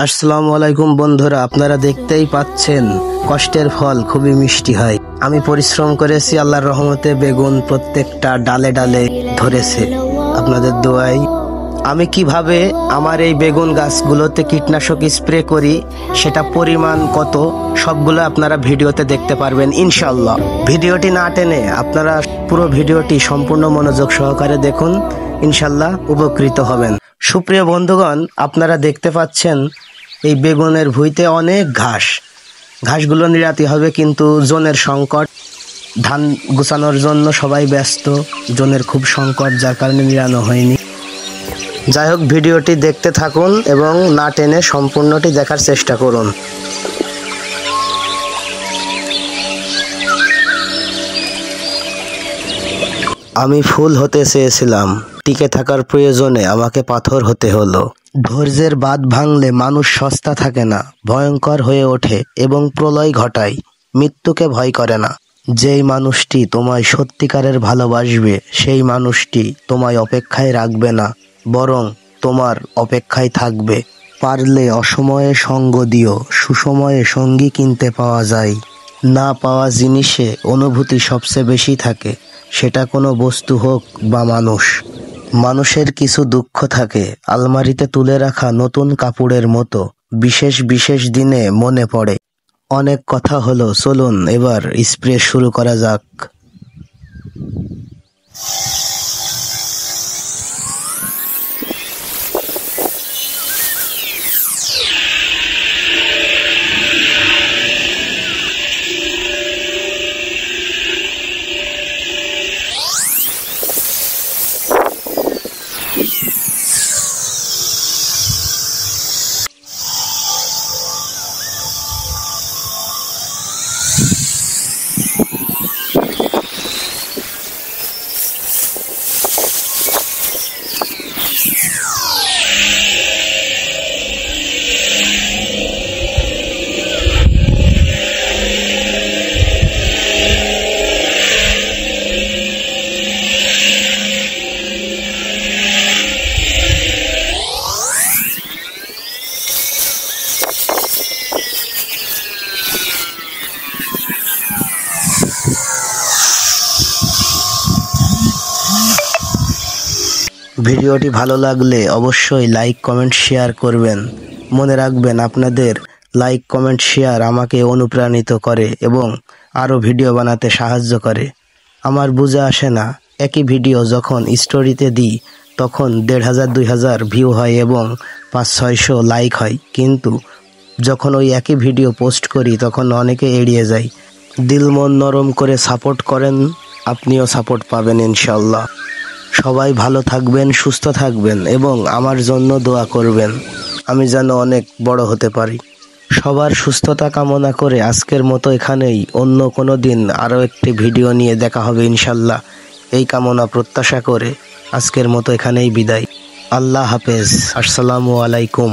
আসসালামু আলাইকুম বন্ধুরা, আপনারা দেখতেই পাচ্ছেন কষ্টের ফল খুবই মিষ্টি হয়। আমি পরিশ্রম করেছি, আল্লাহর রহমতে বেগুন প্রত্যেকটা ডালে ডালে ধরেছে আপনাদের দোয়ায়। আমি কিভাবে আমার এই বেগুন গাছগুলোতে কীটনাশক স্প্রে করি, সেটা পরিমাণ কত, সবগুলো আপনারা ভিডিওতে দেখতে পারবেন ইনশাল্লাহ। ভিডিওটি না টেনে আপনারা পুরো ভিডিওটি সম্পূর্ণ মনোযোগ সহকারে দেখুন, ইনশাল্লাহ উপকৃত হবেন। সুপ্রিয় বন্ধুগণ, আপনারা দেখতে পাচ্ছেন এই বেগুনের ভুঁইতে অনেক ঘাসগুলো নিড়াতে হবে, কিন্তু জনের সংকট, ধান গুছানোর জন্য সবাই ব্যস্ত, জনের খুব সংকট, যার কারণে নিড়ানো হয়নি। যাই হোক, ভিডিওটি দেখতে থাকুন এবং না টেনে সম্পূর্ণটি দেখার চেষ্টা করুন। আমি ফুল হতে চেয়েছিলাম, টিকে থাকার প্রয়োজনে আমাকে পাথর হতে হলো। ধৈর্যের বাঁধ ভাঙলে মানুষ সস্তা থাকে না, ভয়ঙ্কর হয়ে ওঠে এবং প্রলয় ঘটায়। মৃত্যুকে ভয় করে না। যেই মানুষটি তোমায় সত্যিকারের ভালোবাসবে, সেই মানুষটি তোমায় অপেক্ষায় রাখবে না, বরং তোমার অপেক্ষায় থাকবে। পারলে অসময়ে সঙ্গ দিও, সুসময়ে সঙ্গী কিনতে পাওয়া যায়। না পাওয়া জিনিসে অনুভূতি সবচেয়ে বেশি থাকে, সেটা কোনো বস্তু হোক বা মানুষ। মানুষের কিছু দুঃখ থাকে আলমারিতে তুলে রাখা নতুন কাপড়ের মতো, বিশেষ বিশেষ দিনে মনে পড়ে। অনেক কথা হলো, চলুন এবার স্প্রে শুরু করা যাক। ভিডিওটি ভালো লাগলে অবশ্যই লাইক, কমেন্ট, শেয়ার করবেন। মনে রাখবেন, আপনাদের লাইক, কমেন্ট, শেয়ার আমাকে অনুপ্রাণিত করে এবং আরও ভিডিও বানাতে সাহায্য করে। আমার বুঝে আসে না, একই ভিডিও যখন স্টোরিতে দিই তখন 1500-2000 ভিউ হয় এবং 500-600 লাইক হয়, কিন্তু যখন ওই একই ভিডিও পোস্ট করি তখন অনেকে এড়িয়ে যায়। দিল মন নরম করে সাপোর্ট করেন, আপনিও সাপোর্ট পাবেন ইনশাল্লাহ। সবাই ভালো থাকবেন, সুস্থ থাকবেন এবং আমার জন্য দোয়া করবেন, আমি যেন অনেক বড় হতে পারি। সবার সুস্থতা কামনা করে আজকের মতো এখানেই, অন্য কোনো দিন আরও একটি ভিডিও নিয়ে দেখা হবে ইনশাল্লাহ। এই কামনা প্রত্যাশা করে আজকের মতো এখানেই বিদায়। আল্লাহ হাফেজ। আসসালামু আলাইকুম।